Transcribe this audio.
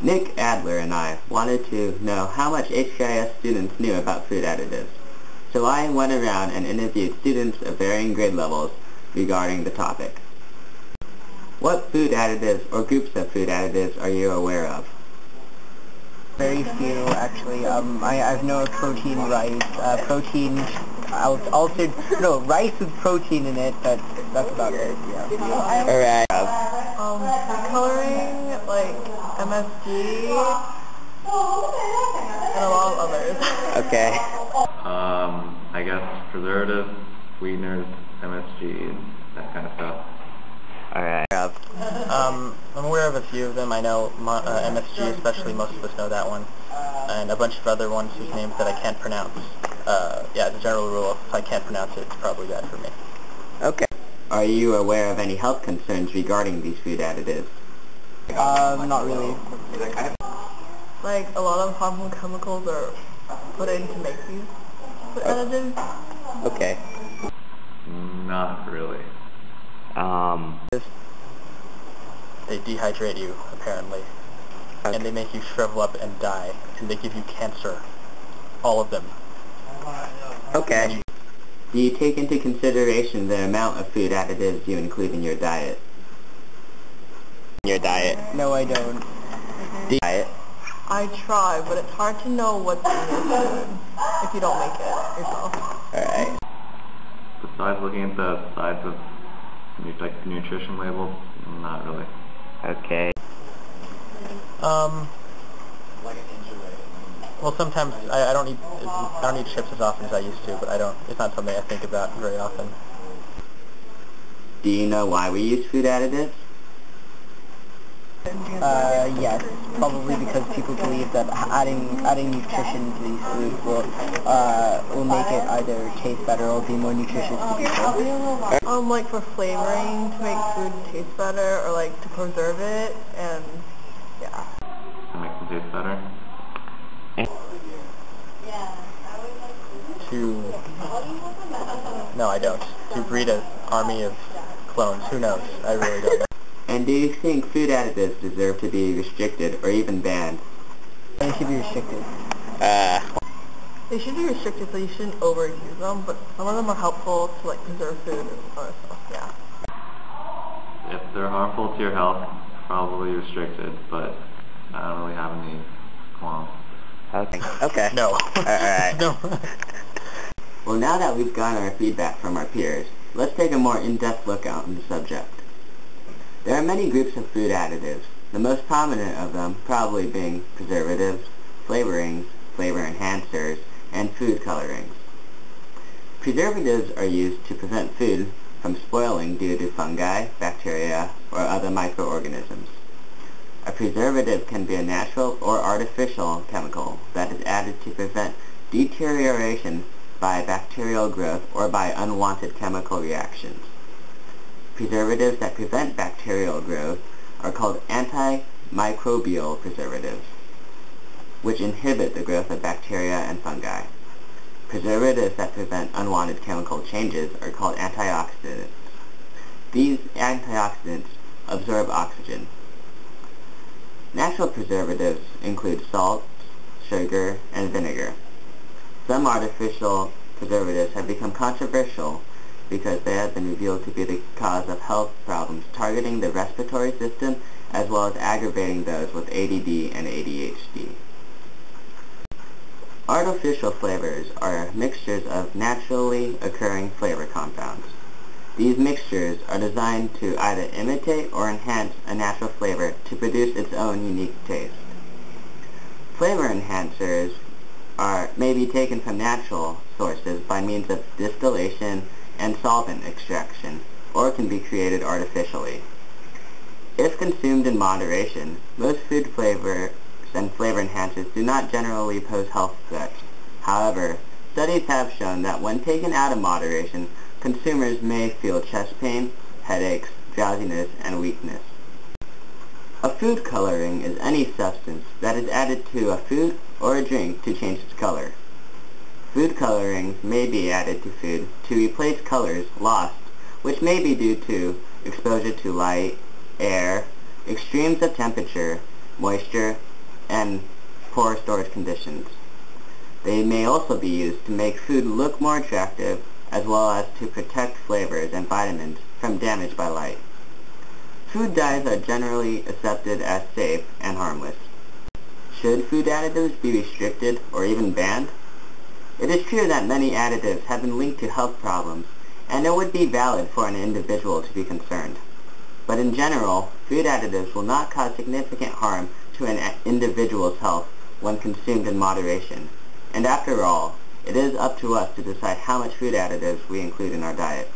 Nick Adler and I wanted to know how much HCIS students knew about food additives. So I went around and interviewed students of varying grade levels regarding the topic. What food additives or groups of food additives are you aware of? Very few, actually. I've known protein rice, rice with protein in it, but that's about it, yeah. Alright. Coloring, like MSG, and a lot of others. Okay. I guess preservatives, sweeteners, MSG, that kind of stuff. Alright. I'm aware of a few of them. I know MSG especially, most of us know that one. And a bunch of other ones whose names that I can't pronounce. Yeah, as a general rule, if I can't pronounce it, it's probably bad for me. Okay. Are you aware of any health concerns regarding these food additives? Not really. Like, a lot of harmful chemicals are put in to make these food additives. Okay. Not really. They dehydrate you, apparently. Okay. And they make you shrivel up and die. And they give you cancer. All of them. Okay. Do you take into consideration the amount of food additives you include in your diet? No, I don't. Diet? I try, but it's hard to know what's in your food if you don't make it yourself. Alright. Besides looking at the sides of like nutrition labels, not really. Okay. Well, sometimes I don't eat chips as often as I used to, but it's not something I think about very often. Do you know why we use food additives? Yes, probably because people believe that adding nutrition to these foods will make it either taste better or be more nutritious to people. Like for flavoring, to make food taste better, or like to preserve it, and yeah. To make them taste better. No, I don't. To breed an army of clones. Who knows? I really don't know. And do you think food additives deserve to be restricted or even banned? They should be restricted. They should be restricted, so you shouldn't overuse them, but some of them are helpful to like preserve food and other stuff, yeah. If they're harmful to your health, probably restricted, but I don't really have any qualms. Okay. No. Alright. No. Well, now that we've gotten our feedback from our peers, let's take a more in-depth look on the subject. There are many groups of food additives, the most prominent of them probably being preservatives, flavorings, flavor enhancers, and food colorings. Preservatives are used to prevent food from spoiling due to fungi, bacteria, or other microorganisms. A preservative can be a natural or artificial chemical that is added to prevent deterioration by bacterial growth or by unwanted chemical reactions. Preservatives that prevent bacterial growth are called antimicrobial preservatives, which inhibit the growth of bacteria and fungi. Preservatives that prevent unwanted chemical changes are called antioxidants. These antioxidants absorb oxygen. Natural preservatives include salt, sugar, and vinegar. Some artificial preservatives have become controversial because they have been revealed to be the cause of health problems targeting the respiratory system as well as aggravating those with ADD and ADHD. Artificial flavors are mixtures of naturally occurring flavor compounds. These mixtures are designed to either imitate or enhance a natural flavor to produce its own unique taste. Flavor enhancers may be taken from natural sources by means of distillation and solvent extraction, or can be created artificially. If consumed in moderation, most food flavors and flavor enhancers do not generally pose health threats. However, studies have shown that when taken out of moderation, consumers may feel chest pain, headaches, drowsiness, and weakness. A food coloring is any substance that is added to a food or a drink to change its color. Food colorings may be added to food to replace colors lost, which may be due to exposure to light, air, extremes of temperature, moisture, and poor storage conditions. They may also be used to make food look more attractive, as well as to protect flavors and vitamins from damage by light. Food dyes are generally accepted as safe and harmless. Should food additives be restricted or even banned? It is true that many additives have been linked to health problems, and it would be valid for an individual to be concerned. But in general, food additives will not cause significant harm to an individual's health when consumed in moderation. And after all, it is up to us to decide how much food additives we include in our diet.